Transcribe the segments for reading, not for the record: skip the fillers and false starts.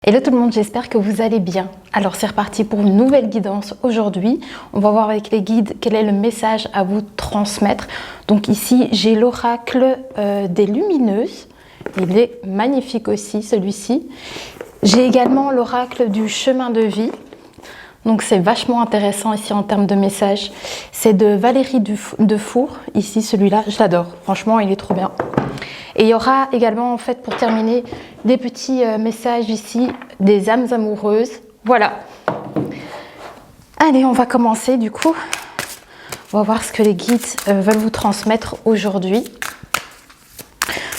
Hello tout le monde, j'espère que vous allez bien. Alors c'est reparti pour une nouvelle guidance aujourd'hui. On va voir avec les guides quel est le message à vous transmettre. Donc ici j'ai l'oracle des lumineuses. Il est magnifique aussi celui-ci. J'ai également l'oracle du chemin de vie. Donc c'est vachement intéressant ici en termes de message. C'est de Valérie Defour. Ici celui-là, je l'adore. Franchement il est trop bien. Et il y aura également, en fait, pour terminer, des petits messages ici, des âmes amoureuses. Voilà. Allez, on va commencer du coup. On va voir ce que les guides veulent vous transmettre aujourd'hui.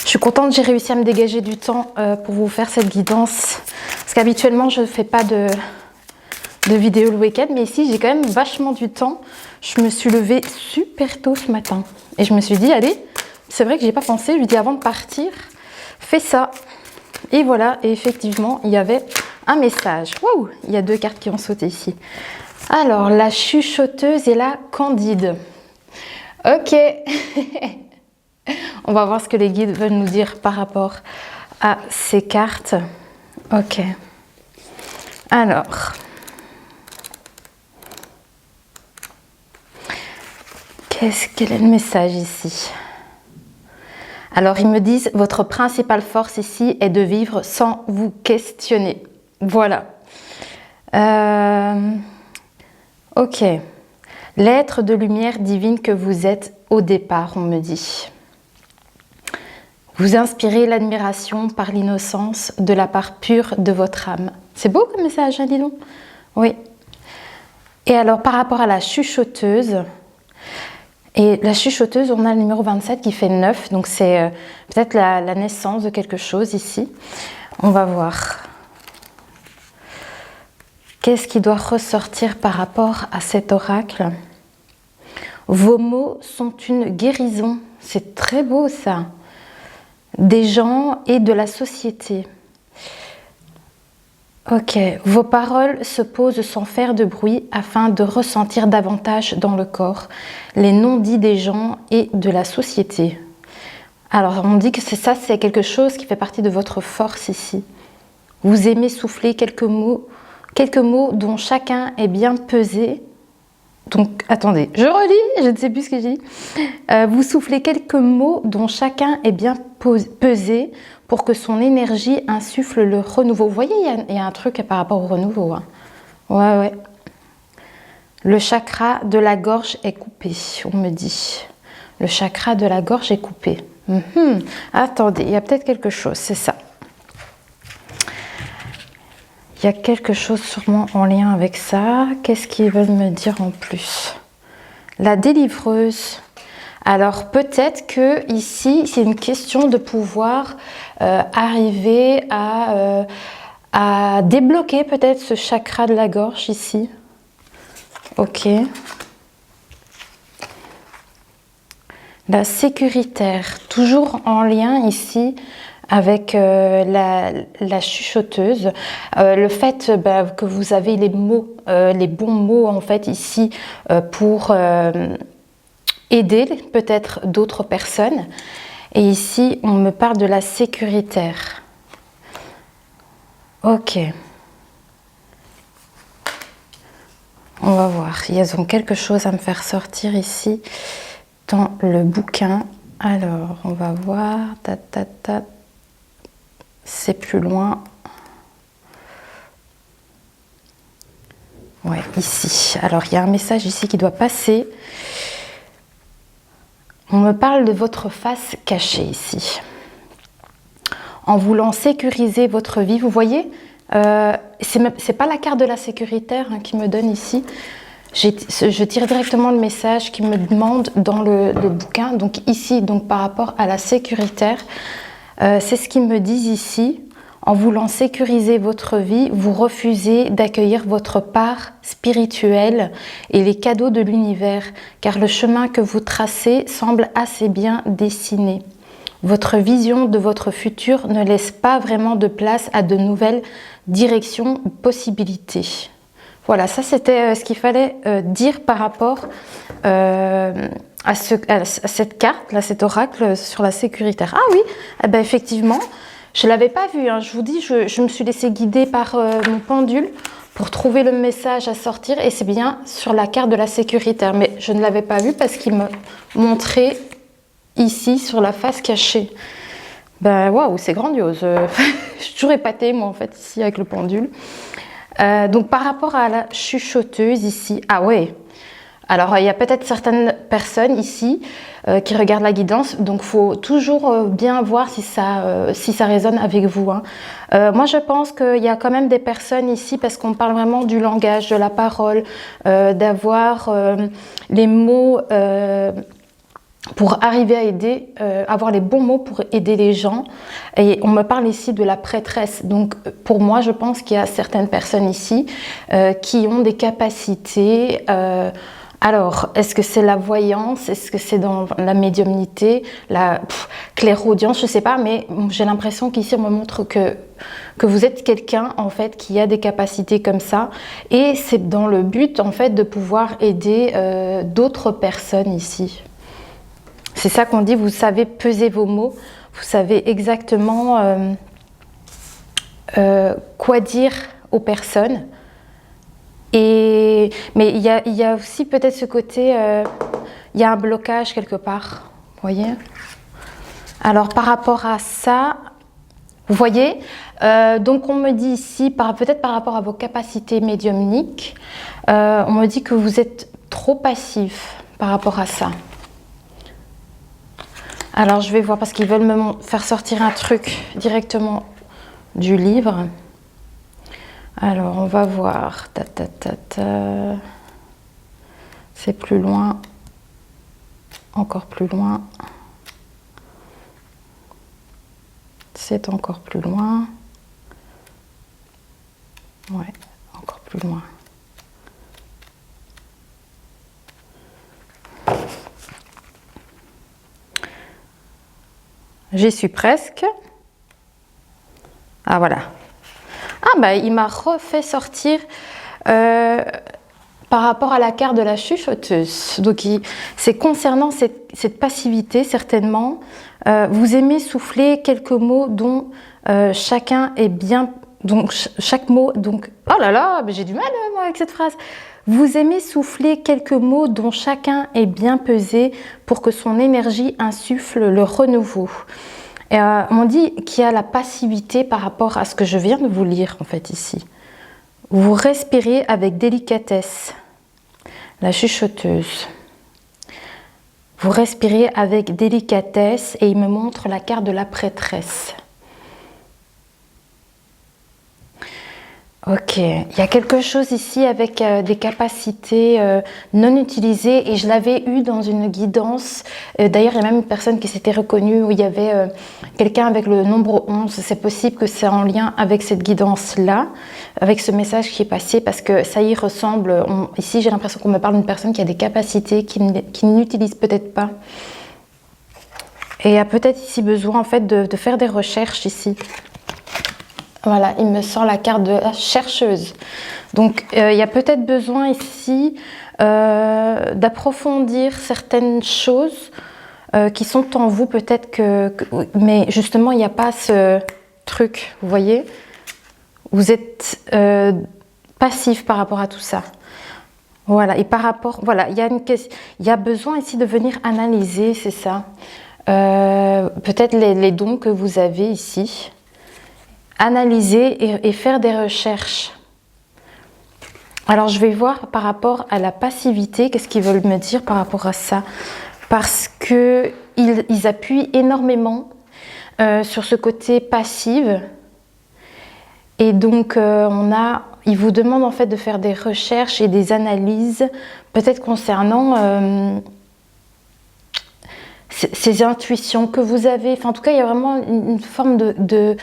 Je suis contente, j'ai réussi à me dégager du temps pour vous faire cette guidance. Parce qu'habituellement, je ne fais pas de vidéo le week-end. Mais ici, j'ai quand même vachement du temps. Je me suis levée super tôt ce matin. Et je me suis dit, allez... C'est vrai que j'ai pas pensé, je lui dis avant de partir, fais ça. Et voilà, et effectivement, il y avait un message. Waouh, il y a deux cartes qui ont sauté ici. Alors, la chuchoteuse et la candide. Ok. On va voir ce que les guides veulent nous dire par rapport à ces cartes. Ok. Alors. Quel est le message ici ? Alors, ils me disent, votre principale force ici est de vivre sans vous questionner. Voilà. Ok. L'être de lumière divine que vous êtes au départ, on me dit. Vous inspirez l'admiration par l'innocence de la part pure de votre âme. C'est beau comme message, hein, dis donc. Oui. Et alors, par rapport à la chuchoteuse... Et la chuchoteuse, on a le numéro 27 qui fait 9, donc c'est peut-être la naissance de quelque chose ici. On va voir. Qu'est-ce qui doit ressortir par rapport à cet oracle? Vos mots sont une guérison. C'est très beau ça. Des gens et de la société. Ok, vos paroles se posent sans faire de bruit afin de ressentir davantage dans le corps les non-dits des gens et de la société. Alors on dit que c'est quelque chose qui fait partie de votre force ici. Vous aimez souffler quelques mots dont chacun est bien pesé. Donc attendez, je relis, je ne sais plus ce que j'ai dit. Vous soufflez quelques mots dont chacun est bien pesé pour que son énergie insuffle le renouveau. Vous voyez, il y a un truc par rapport au renouveau. Hein. Ouais. Le chakra de la gorge est coupé, on me dit. Le chakra de la gorge est coupé. Attendez, il y a peut-être quelque chose, c'est ça. Il y a quelque chose sûrement en lien avec ça. Qu'est-ce qu'ils veulent me dire en plus? La délivreuse. Alors peut-être que ici c'est une question de pouvoir arriver à débloquer peut-être ce chakra de la gorge ici. Ok. La sécuritaire, toujours en lien ici avec la chuchoteuse. Le fait que vous avez les mots, les bons mots en fait ici pour aider peut-être d'autres personnes. Et ici, on me parle de la sécuritaire. Ok. On va voir. Ils ont quelque chose à me faire sortir ici dans le bouquin. Alors, on va voir. C'est plus loin. Ouais, ici. Alors, il y a un message ici qui doit passer. On me parle de votre face cachée ici. En voulant sécuriser votre vie, vous voyez, c'est pas la carte de la sécuritaire qui me donne ici. Je tire directement le message qui me demande dans le bouquin. Donc ici, donc par rapport à la sécuritaire, c'est ce qu'ils me disent ici. En voulant sécuriser votre vie, vous refusez d'accueillir votre part spirituelle et les cadeaux de l'univers, car le chemin que vous tracez semble assez bien dessiné. Votre vision de votre futur ne laisse pas vraiment de place à de nouvelles directions ou possibilités. Voilà, ça c'était ce qu'il fallait dire par rapport à cette carte, là, cet oracle sur la sécuritaire. Ah oui, eh ben, effectivement, Je ne l'avais pas vu, hein. Je vous dis, je me suis laissée guider par mon pendule pour trouver le message à sortir. Et c'est bien sur la carte de la sécuritaire. Mais je ne l'avais pas vu parce qu'il me montrait ici sur la face cachée. Ben waouh, c'est grandiose. Je suis toujours épatée, moi, en fait, ici avec le pendule. Donc, par rapport à la chuchoteuse ici, ah ouais. Alors, il y a peut-être certaines personnes ici qui regardent la guidance, donc il faut toujours bien voir si ça résonne avec vous, hein. Moi, je pense qu'il y a quand même des personnes ici, parce qu'on parle vraiment du langage, de la parole, d'avoir les mots pour arriver à aider, avoir les bons mots pour aider les gens. Et on me parle ici de la prêtresse. Donc, pour moi, je pense qu'il y a certaines personnes ici qui ont des capacités. Alors, est-ce que c'est la voyance? Est-ce que c'est dans la médiumnité, la clairaudience? Je ne sais pas, mais j'ai l'impression qu'ici, on me montre que vous êtes quelqu'un, en fait, qui a des capacités comme ça. Et c'est dans le but, en fait, de pouvoir aider d'autres personnes ici. C'est ça qu'on dit, vous savez peser vos mots, vous savez exactement quoi dire aux personnes. Mais il y a aussi peut-être ce côté, il y a un blocage quelque part, vous voyez. Alors par rapport à ça, vous voyez, donc on me dit ici, peut-être par rapport à vos capacités médiumniques, on me dit que vous êtes trop passif par rapport à ça. Alors je vais voir parce qu'ils veulent me faire sortir un truc directement du livre. Alors on va voir. C'est plus loin. Encore plus loin. C'est encore plus loin. Ouais, encore plus loin. J'y suis presque. Ah voilà. Ah bah il m'a refait sortir par rapport à la carte de la chuchoteuse. Donc c'est concernant cette passivité certainement. Vous aimez souffler quelques mots dont chacun est bien. Donc chaque mot. Donc oh là là, j'ai du mal moi avec cette phrase. Vous aimez souffler quelques mots dont chacun est bien pesé pour que son énergie insuffle le renouveau. On dit qu'il y a la passivité par rapport à ce que je viens de vous lire en fait ici. Vous respirez avec délicatesse. La chuchoteuse. Vous respirez avec délicatesse et il me montre la carte de la prêtresse. Ok, il y a quelque chose ici avec des capacités non utilisées et je l'avais eu dans une guidance. D'ailleurs, il y a même une personne qui s'était reconnue où il y avait quelqu'un avec le nombre 11. C'est possible que c'est en lien avec cette guidance-là, avec ce message qui est passé parce que ça y ressemble. Ici, j'ai l'impression qu'on me parle d'une personne qui a des capacités qui n'utilise peut-être pas. Et il y a peut-être ici besoin en fait de faire des recherches ici. Voilà, il me sort la carte de la chercheuse. Donc, il y a peut-être besoin ici d'approfondir certaines choses qui sont en vous. Peut-être mais justement, il n'y a pas ce truc, vous voyez. Vous êtes passif par rapport à tout ça. Voilà, et par rapport... Voilà, il y a besoin ici de venir analyser, c'est ça. Peut-être les dons que vous avez ici. Analyser et faire des recherches. Alors je vais voir par rapport à la passivité, qu'est-ce qu'ils veulent me dire par rapport à ça. Parce qu'ils appuient énormément sur ce côté passif. Et donc ils vous demandent en fait de faire des recherches et des analyses, peut-être concernant ces intuitions que vous avez. Enfin, en tout cas, il y a vraiment une forme de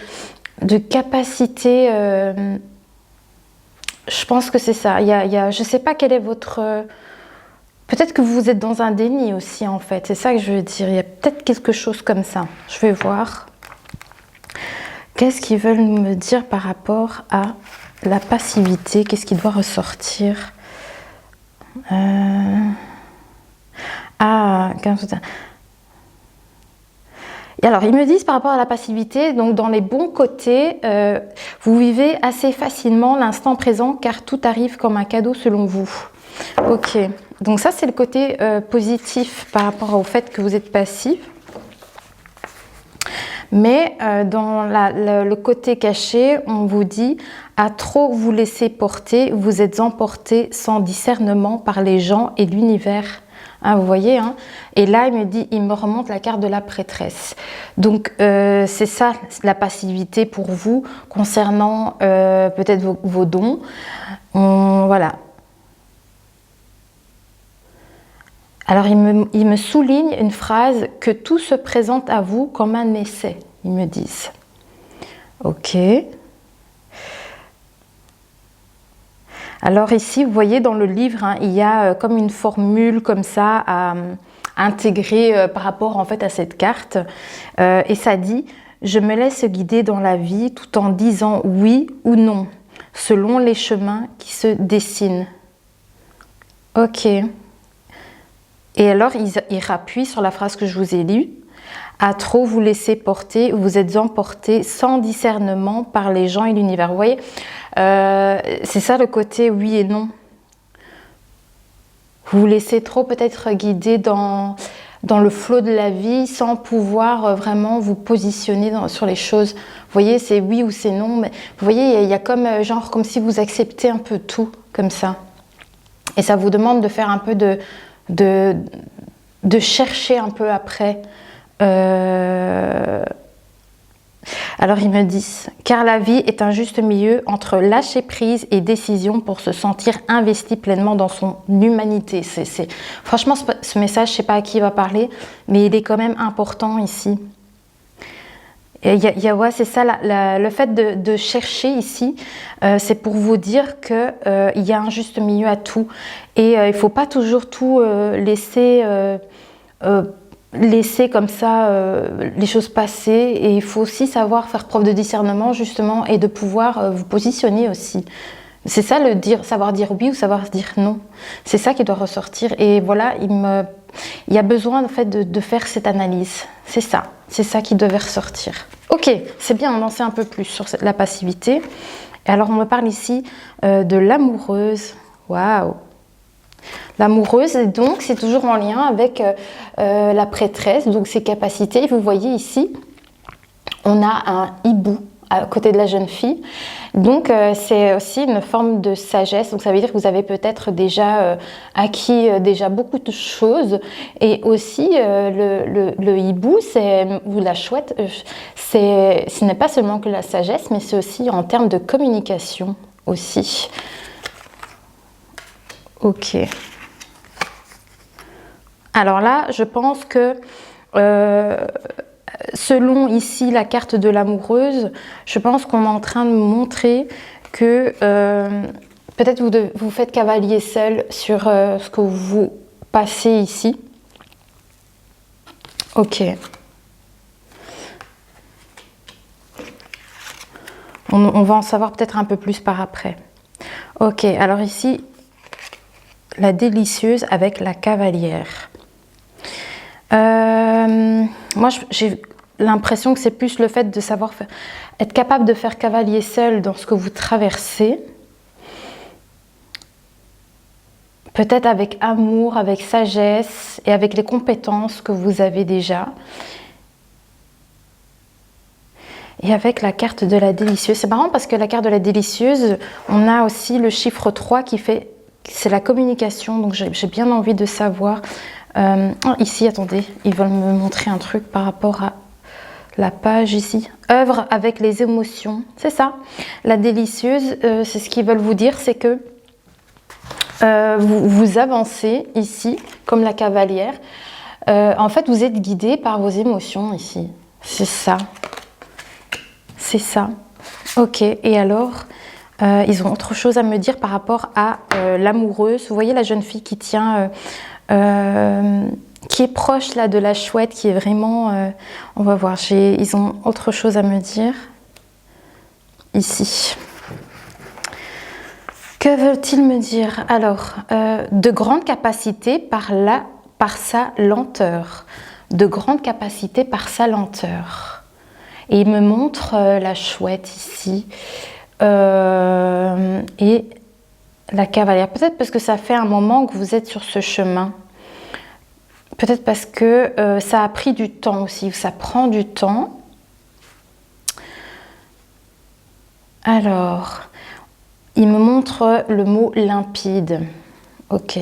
capacité, je pense que c'est ça. Je ne sais pas quel est votre... peut-être que vous êtes dans un déni aussi, en fait. C'est ça que je veux dire. Il y a peut-être quelque chose comme ça. Je vais voir. Qu'est-ce qu'ils veulent me dire par rapport à la passivité? Qu'est-ce qui doit ressortir? Et alors, ils me disent par rapport à la passivité, donc dans les bons côtés, vous vivez assez facilement l'instant présent car tout arrive comme un cadeau selon vous. Ok, donc ça c'est le côté positif par rapport au fait que vous êtes passif. Mais dans le côté caché, on vous dit à trop vous laisser porter, vous êtes emporté sans discernement par les gens et l'univers. Hein, vous voyez, hein? Et là, il me remonte la carte de la prêtresse. Donc, c'est ça la passivité pour vous concernant peut-être vos dons. Voilà. Alors, il me souligne une phrase que tout se présente à vous comme un essai, ils me disent. Ok. Alors ici, vous voyez dans le livre, hein, il y a comme une formule comme ça à intégrer par rapport en fait à cette carte. Et ça dit « Je me laisse guider dans la vie tout en disant oui ou non, selon les chemins qui se dessinent. » Ok. Et alors, il rappuie sur la phrase que je vous ai lue. À trop vous laisser porter, vous êtes emporté sans discernement par les gens et l'univers. Vous voyez, c'est ça le côté oui et non. Vous vous laissez trop peut-être guider dans le flot de la vie sans pouvoir vraiment vous positionner sur les choses. Vous voyez, c'est oui ou c'est non. Mais vous voyez, il y a comme genre comme si vous acceptez un peu tout comme ça. Et ça vous demande de faire un peu de chercher un peu après. Alors ils me disent, car la vie est un juste milieu entre lâcher prise et décision pour se sentir investi pleinement dans son humanité. Franchement, ce message, je ne sais pas à qui il va parler, mais il est quand même important ici. Ouais, c'est ça, le fait de chercher ici, c'est pour vous dire qu'il y a un juste milieu à tout. Et il ne faut pas toujours tout laisser comme ça les choses passer, et il faut aussi savoir faire preuve de discernement justement et de pouvoir vous positionner aussi. C'est ça savoir dire oui ou savoir dire non. C'est ça qui doit ressortir, et voilà, il y a besoin en fait de faire cette analyse. C'est ça qui devait ressortir. Ok, c'est bien, on en sait un peu plus sur la passivité. Et alors on me parle ici de l'amoureuse. Waouh! L'amoureuse, donc, c'est toujours en lien avec la prêtresse, donc ses capacités. Vous voyez ici, on a un hibou à côté de la jeune fille. Donc, c'est aussi une forme de sagesse. Donc, ça veut dire que vous avez peut-être déjà acquis déjà beaucoup de choses. Et aussi, le hibou, ou la chouette, ce n'est pas seulement que la sagesse, mais c'est aussi en termes de communication aussi. Ok. Alors là, je pense que selon ici la carte de l'amoureuse, je pense qu'on est en train de montrer que peut-être vous faites cavalier seul sur ce que vous passez ici. Ok. On va en savoir peut-être un peu plus par après. Ok, alors ici, la délicieuse avec la cavalière. Moi, j'ai l'impression que c'est plus le fait de savoir être capable de faire cavalier seul dans ce que vous traversez. Peut-être avec amour, avec sagesse et avec les compétences que vous avez déjà. Et avec la carte de la délicieuse. C'est marrant parce que la carte de la délicieuse, on a aussi le chiffre 3 qui fait... C'est la communication, donc j'ai bien envie de savoir... ici, attendez, ils veulent me montrer un truc par rapport à la page ici. Œuvre avec les émotions, c'est ça. La délicieuse, c'est ce qu'ils veulent vous dire, c'est que vous avancez ici, comme la cavalière. En fait, vous êtes guidé par vos émotions ici. C'est ça. C'est ça. Ok, et alors, ils ont autre chose à me dire par rapport à l'amoureuse. Vous voyez la jeune fille qui tient... qui est proche là de la chouette, qui est vraiment... on va voir, ils ont autre chose à me dire. Ici. Que veulent-ils me dire? Alors, de grandes capacités par sa lenteur. de grandes capacités par sa lenteur. Et il me montre la chouette ici et la cavalière. Peut-être parce que ça fait un moment que vous êtes sur ce chemin. Peut-être parce que ça a pris du temps aussi, ça prend du temps. Alors, il me montre le mot limpide. Ok.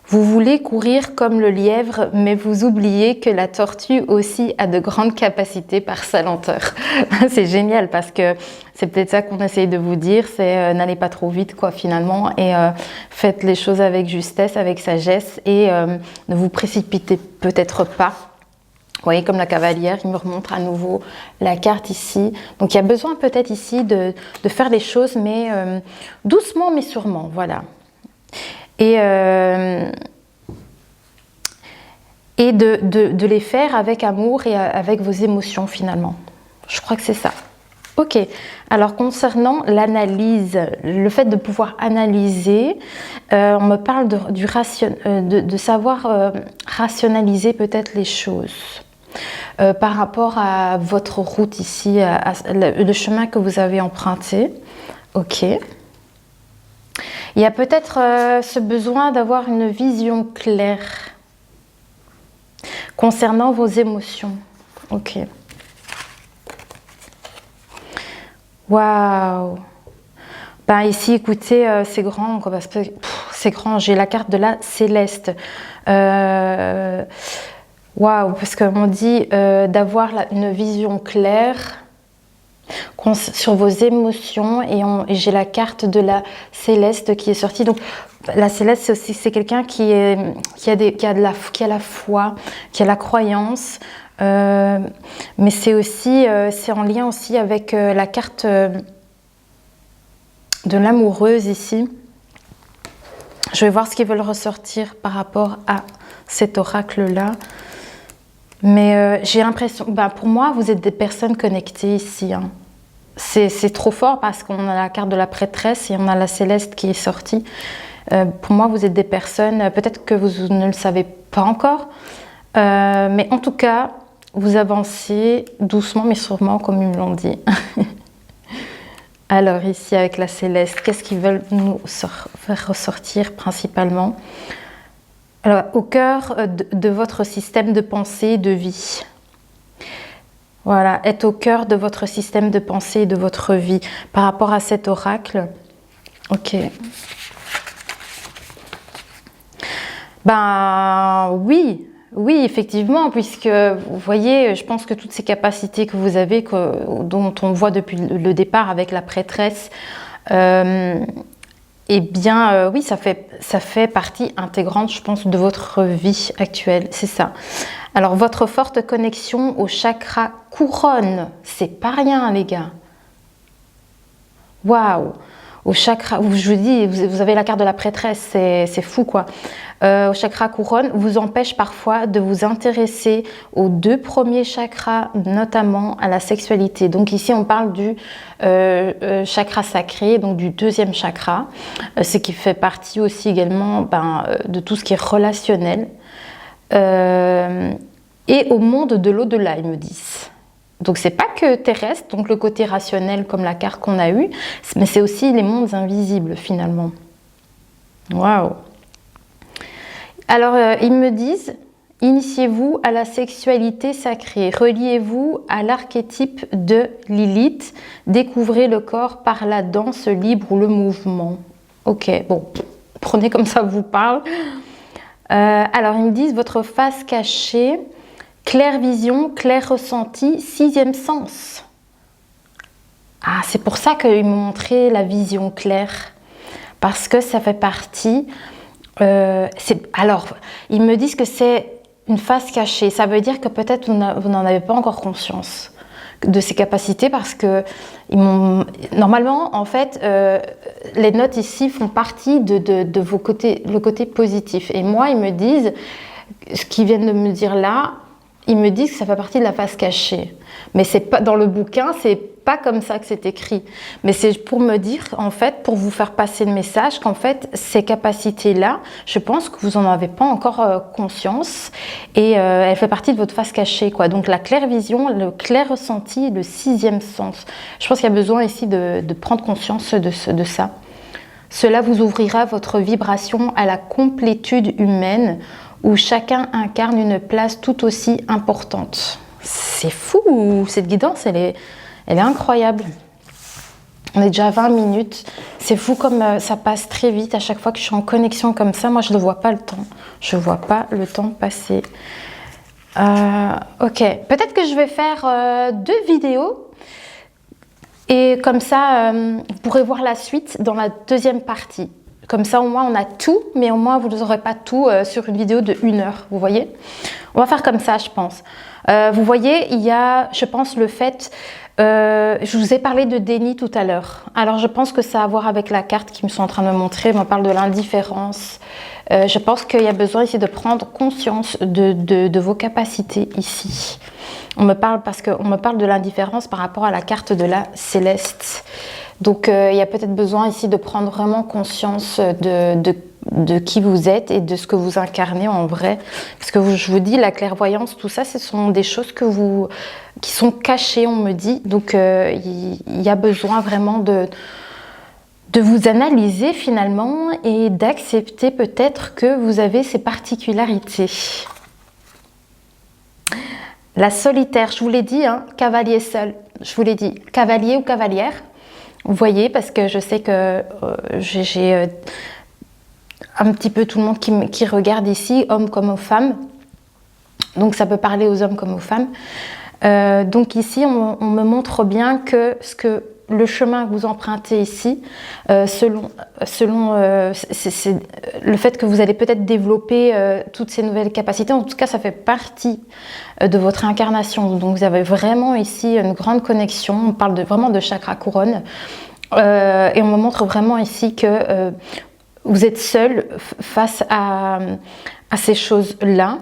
Vous voulez courir comme le lièvre, mais vous oubliez que la tortue aussi a de grandes capacités par sa lenteur. C'est génial parce que c'est peut-être ça qu'on essaye de vous dire, c'est n'allez pas trop vite quoi finalement et faites les choses avec justesse, avec sagesse et ne vous précipitez peut-être pas. Vous voyez comme la cavalière, il me remontre à nouveau la carte ici. Donc il y a besoin peut-être ici de faire les choses, mais doucement mais sûrement, voilà. Et de les faire avec amour et avec vos émotions finalement. Je crois que c'est ça. Ok, alors concernant l'analyse, le fait de pouvoir analyser, on me parle de savoir rationaliser peut-être les choses. Par rapport à votre route ici, le chemin que vous avez emprunté. Ok. Il y a peut-être ce besoin d'avoir une vision claire concernant vos émotions. Ok. Waouh. Ben ici, écoutez, c'est grand, quoi, parce que c'est grand. J'ai la carte de la céleste. Waouh, parce qu'on dit d'avoir une vision claire sur vos émotions et j'ai la carte de la céleste qui est sortie. Donc la céleste c'est quelqu'un qui a la foi, qui a la croyance, mais c'est aussi c'est en lien aussi avec la carte de l'amoureuse ici. Je vais voir ce qu'ils veulent ressortir par rapport à cet oracle là. Mais j'ai l'impression, pour moi, vous êtes des personnes connectées ici. Hein. C'est trop fort parce qu'on a la carte de la prêtresse et on a la céleste qui est sortie. Pour moi, vous êtes des personnes, peut-être que vous ne le savez pas encore, mais en tout cas, vous avancez doucement mais sûrement, comme ils me l'ont dit. Alors ici, avec la céleste, qu'est-ce qu'ils veulent nous faire ressortir principalement ? Alors, au cœur de votre système de pensée et de vie. Voilà, être au cœur de votre système de pensée et de votre vie par rapport à cet oracle. Ok. Oui, effectivement, puisque vous voyez, je pense que toutes ces capacités que vous avez, dont on voit depuis le départ avec la prêtresse, eh bien, oui, ça fait partie intégrante, je pense, de votre vie actuelle, c'est ça. Alors, votre forte connexion au chakra couronne, c'est pas rien, les gars. Waouh! Au chakra, je vous dis, vous avez la carte de la prêtresse, c'est fou, quoi. Au chakra couronne vous empêche parfois de vous intéresser aux deux premiers chakras, notamment à la sexualité. Donc ici, on parle du chakra sacré, donc du deuxième chakra, ce qui fait partie aussi également de tout ce qui est relationnel. Et au monde de l'au-delà, ils me disent. Donc c'est pas que terrestre, donc le côté rationnel comme la carte qu'on a eue, mais c'est aussi les mondes invisibles finalement. Waouh! Alors ils me disent, initiez-vous à la sexualité sacrée, reliez-vous à l'archétype de Lilith, découvrez le corps par la danse libre ou le mouvement. Ok, bon, prenez comme ça vous parle. Alors ils me disent, votre face cachée, claire vision, clair ressenti, 6e sens. Ah, c'est pour ça qu'ils m'ont montré la vision claire. Parce que ça fait partie... alors, ils me disent que c'est une face cachée. Ça veut dire que peut-être vous n'en avez pas encore conscience de ces capacités parce que normalement, en fait, les notes ici font partie de vos côtés, le côté positif. Et moi, ils me disent, ce qu'ils viennent de me dire là, ils me disent que ça fait partie de la face cachée. Mais c'est pas dans le bouquin, c'est pas comme ça que c'est écrit. Mais c'est pour me dire, en fait, pour vous faire passer le message qu'en fait, ces capacités-là, je pense que vous n'en avez pas encore conscience. Et elle fait partie de votre face cachée, quoi. Donc la clairvision, le clair ressenti, le sixième sens. Je pense qu'il y a besoin ici de prendre conscience de ça. Cela vous ouvrira votre vibration à la complétude humaine où chacun incarne une place tout aussi importante. C'est fou, cette guidance, elle est incroyable. On est déjà à 20 minutes. C'est fou comme ça passe très vite. À chaque fois que je suis en connexion comme ça, moi je ne vois pas le temps. Je ne vois pas le temps passer. Ok, peut-être que je vais faire 2 vidéos. Et comme ça, vous pourrez voir la suite dans la deuxième partie. Comme ça, au moins, on a tout, mais au moins, vous n'aurez pas tout sur une vidéo de 1 heure, vous voyez? On va faire comme ça, je pense. Vous voyez, il y a, je pense, le fait... je vous ai parlé de déni tout à l'heure. Alors, je pense que ça a à voir avec la carte qu'ils me sont en train de me montrer. On parle de l'indifférence. Je pense qu'il y a besoin ici de prendre conscience de vos capacités ici. On me parle parce qu'on me parle de l'indifférence par rapport à la carte de la céleste. Donc, il y a peut-être besoin ici de prendre vraiment conscience de qui vous êtes et de ce que vous incarnez en vrai. Parce que je vous dis, la clairvoyance, tout ça, ce sont des choses qui sont cachées, on me dit. Donc, il y a besoin vraiment de vous analyser finalement et d'accepter peut-être que vous avez ces particularités. La solitaire, je vous l'ai dit, hein, cavalier seul, je vous l'ai dit, cavalier ou cavalière, vous voyez, parce que je sais que j'ai un petit peu tout le monde qui regarde ici, hommes comme aux femmes, donc ça peut parler aux hommes comme aux femmes. Donc ici, on me montre bien que le chemin que vous empruntez ici, selon c'est le fait que vous allez peut-être développer toutes ces nouvelles capacités, en tout cas ça fait partie de votre incarnation. Donc vous avez vraiment ici une grande connexion, on parle vraiment de chakra couronne, et on me montre vraiment ici que vous êtes seul face à ces choses-là,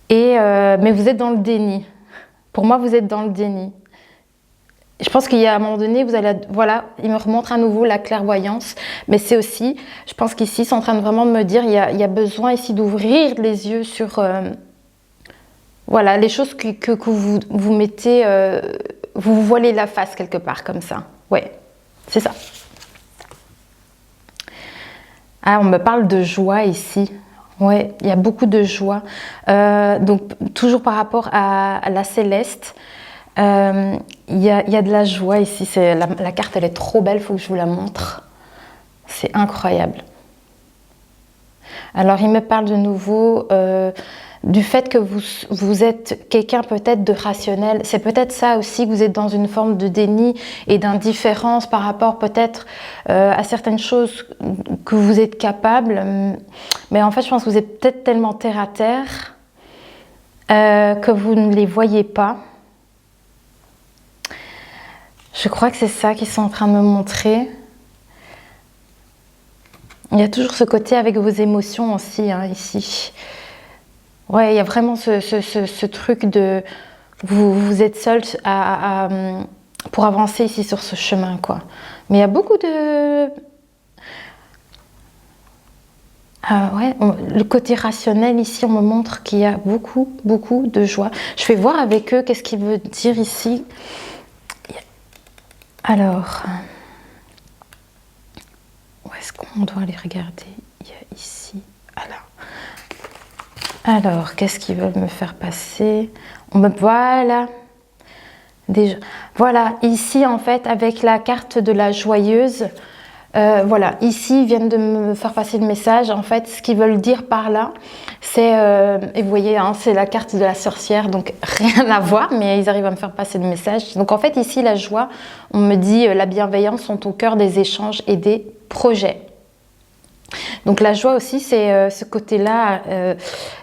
mais vous êtes dans le déni. Pour moi, vous êtes dans le déni. Je pense qu'il y a un moment donné, vous allez, voilà, il me remontre à nouveau la clairvoyance, mais c'est aussi, je pense qu'ici, c'est en train de vraiment me dire, il y a besoin ici d'ouvrir les yeux sur, voilà, les choses que vous mettez, vous vous voilez la face quelque part, comme ça. Ouais, c'est ça. Ah, on me parle de joie ici. Ouais, il y a beaucoup de joie. Donc, toujours par rapport à la céleste, il y a de la joie ici. La carte, elle est trop belle, il faut que je vous la montre. C'est incroyable. Alors, il me parle de nouveau du fait que vous êtes quelqu'un peut-être de rationnel. C'est peut-être ça aussi, que vous êtes dans une forme de déni et d'indifférence par rapport peut-être à certaines choses que vous êtes capable. Mais en fait, je pense que vous êtes peut-être tellement terre à terre que vous ne les voyez pas. Je crois que c'est ça qu'ils sont en train de me montrer. Il y a toujours ce côté avec vos émotions aussi, hein, ici. Ouais, il y a vraiment ce truc de... Vous êtes seul pour avancer ici sur ce chemin, quoi. Mais il y a beaucoup de... ouais, le côté rationnel ici, on me montre qu'il y a beaucoup de joie. Je vais voir avec eux qu'est-ce qu'il veut dire ici. Alors, où est-ce qu'on doit aller regarder? Il y a ici, voilà. Alors, qu'est-ce qu'ils veulent me faire passer? Voilà. Déjà, voilà, ici en fait, avec la carte de la joyeuse, voilà, ici ils viennent de me faire passer le message. En fait, ce qu'ils veulent dire par là, c'est, et vous voyez, hein, c'est la carte de la sorcière, donc rien à voir, mais ils arrivent à me faire passer le message. Donc en fait, ici, la joie, on me dit, la bienveillance sont au cœur des échanges et des projets. Donc la joie aussi, c'est ce côté-là,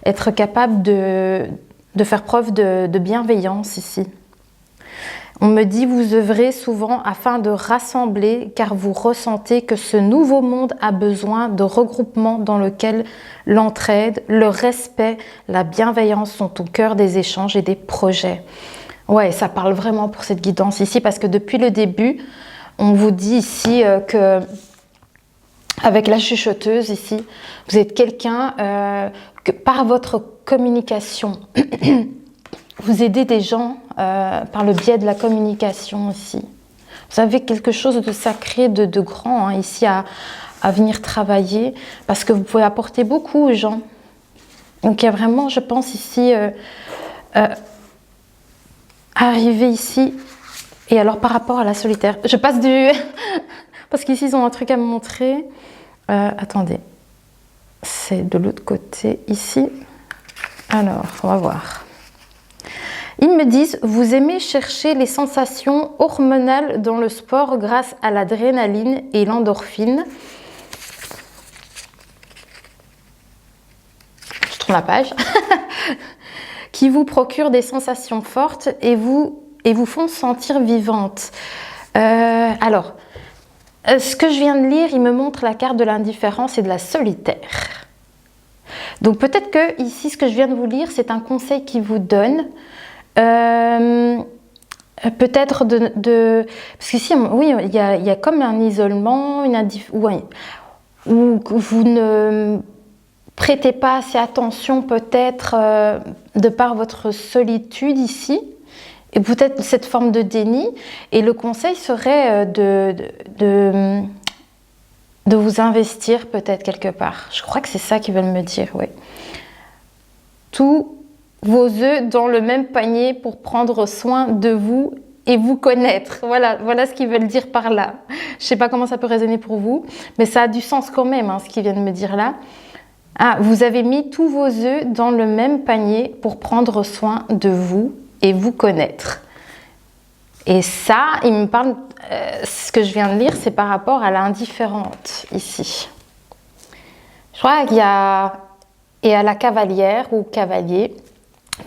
être capable de faire preuve de bienveillance ici. On me dit, vous œuvrez souvent afin de rassembler, car vous ressentez que ce nouveau monde a besoin de regroupement dans lequel l'entraide, le respect, la bienveillance sont au cœur des échanges et des projets. Ouais, ça parle vraiment pour cette guidance ici, parce que depuis le début, on vous dit ici que, avec la chuchoteuse ici, vous êtes quelqu'un que par votre communication, vous aidez des gens par le biais de la communication ici. Vous avez quelque chose de sacré, de grand hein, ici à venir travailler, parce que vous pouvez apporter beaucoup aux gens. Donc il y a vraiment, je pense ici, arriver ici. Et alors par rapport à la solitaire, je passe du... parce qu'ici ils ont un truc à me montrer. Attendez, c'est de l'autre côté ici. Alors, on va voir. Ils me disent, vous aimez chercher les sensations hormonales dans le sport grâce à l'adrénaline et l'endorphine. Je tourne la page. Qui vous procurent des sensations fortes et vous font sentir vivante. Alors, ce que je viens de lire, il me montre la carte de l'indifférence et de la solitaire. Donc peut-être que ici, ce que je viens de vous lire, c'est un conseil qui vous donne. Peut-être parce qu'ici, oui, il y a comme un isolement, où vous ne prêtez pas assez attention peut-être de par votre solitude ici, et peut-être cette forme de déni. Et le conseil serait de vous investir peut-être quelque part. Je crois que c'est ça qu'ils veulent me dire, oui. Tous vos œufs dans le même panier pour prendre soin de vous et vous connaître. Voilà ce qu'ils veulent dire par là. Je ne sais pas comment ça peut résonner pour vous, mais ça a du sens quand même, hein, ce qu'ils viennent me dire là. Ah, vous avez mis tous vos œufs dans le même panier pour prendre soin de vous et vous connaître. Et ça, il me parle, ce que je viens de lire, c'est par rapport à l'indifférente ici. Je crois qu'il y a, et à la cavalière ou cavalier,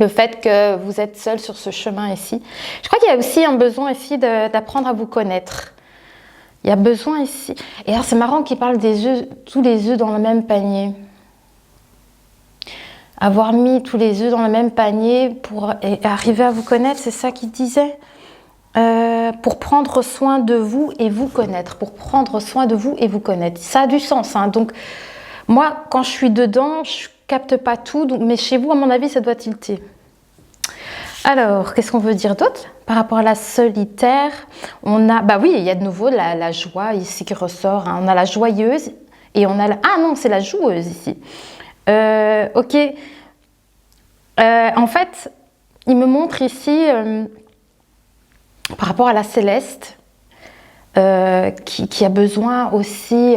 le fait que vous êtes seul sur ce chemin ici. Je crois qu'il y a aussi un besoin ici d'apprendre à vous connaître. Il y a besoin ici. Et alors c'est marrant qu'il parle des œufs, tous les œufs dans le même panier. Avoir mis tous les œufs dans le même panier pour arriver à vous connaître, c'est ça qu'il disait. Pour prendre soin de vous et vous connaître. Pour prendre soin de vous et vous connaître. Ça a du sens. Hein. Donc, moi, quand je suis dedans, je capte pas tout. Donc, mais chez vous, à mon avis, ça doit tilter. Alors, qu'est-ce qu'on veut dire d'autre par rapport à la solitaire? On a, bah oui, il y a de nouveau la joie ici qui ressort. Hein. On a la joyeuse et on a la... Ah non, c'est la joueuse ici. Ok. En fait, il me montre ici, par rapport à la céleste, qui a besoin aussi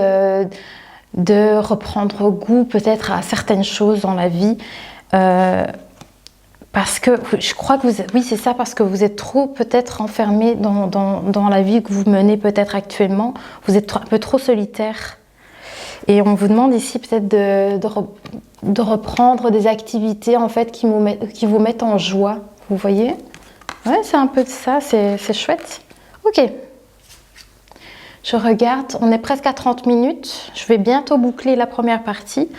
de reprendre goût peut-être à certaines choses dans la vie. Parce que je crois que oui, c'est ça, parce que vous êtes trop peut-être enfermé dans la vie que vous menez peut-être actuellement. Vous êtes un peu trop solitaire. Et on vous demande ici peut-être de reprendre des activités en fait qui vous mettent en joie. Vous voyez? Ouais, c'est un peu de ça, c'est chouette. Ok. Je regarde, on est presque à 30 minutes. Je vais bientôt boucler la première partie.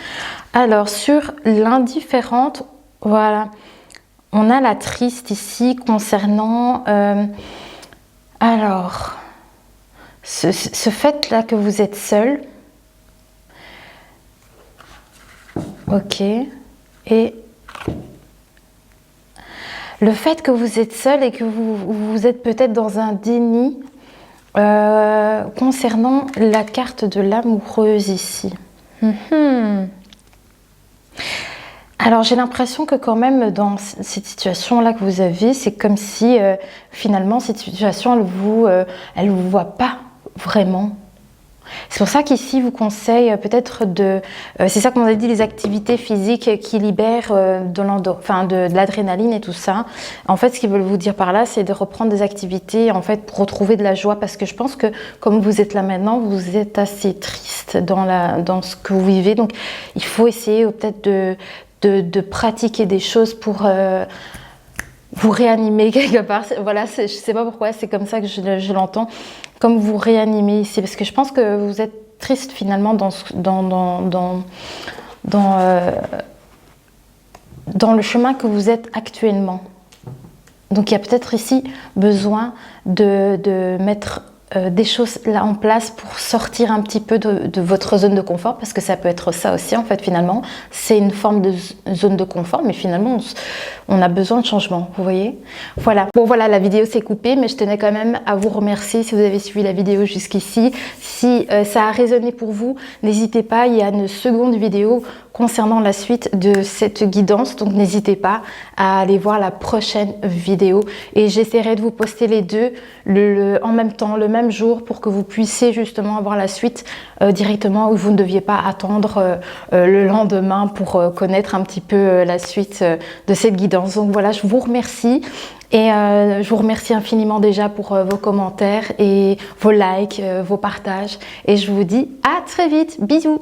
Alors, sur l'indifférente, voilà. On a la triste ici concernant... alors, ce fait-là que vous êtes seul. Ok. Et le fait que vous êtes seul et que vous êtes peut-être dans un déni concernant la carte de l'amoureuse ici. Alors j'ai l'impression que quand même dans cette situation-là que vous avez, c'est comme si finalement cette situation, elle vous voit pas vraiment. C'est pour ça qu'ici, vous conseille peut-être c'est ça qu'on a dit, les activités physiques qui libèrent de l'adrénaline et tout ça. En fait, ce qu'ils veulent vous dire par là, c'est de reprendre des activités en fait, pour retrouver de la joie. Parce que je pense que comme vous êtes là maintenant, vous êtes assez triste dans ce que vous vivez. Donc, il faut essayer peut-être de pratiquer des choses pour... vous réanimer quelque part. Voilà, je ne sais pas pourquoi, c'est comme ça que je l'entends. Comme vous réanimer ici, parce que je pense que vous êtes triste finalement dans le chemin que vous êtes actuellement. Donc il y a peut-être ici besoin de mettre des choses là en place pour sortir un petit peu de votre zone de confort, parce que ça peut être ça aussi en fait finalement, c'est une forme de zone de confort, mais finalement on a besoin de changement, vous voyez. Voilà, bon voilà, la vidéo s'est coupée, mais je tenais quand même à vous remercier si vous avez suivi la vidéo jusqu'ici. Si ça a résonné pour vous, n'hésitez pas, il y a une seconde vidéo concernant la suite de cette guidance, donc n'hésitez pas à aller voir la prochaine vidéo et j'essaierai de vous poster les deux en même temps, le même jour, pour que vous puissiez justement avoir la suite directement, où vous ne deviez pas attendre le lendemain pour connaître un petit peu la suite de cette guidance. Donc voilà, je vous remercie. Et je vous remercie infiniment déjà pour vos commentaires et vos likes, vos partages. Et je vous dis à très vite. Bisous!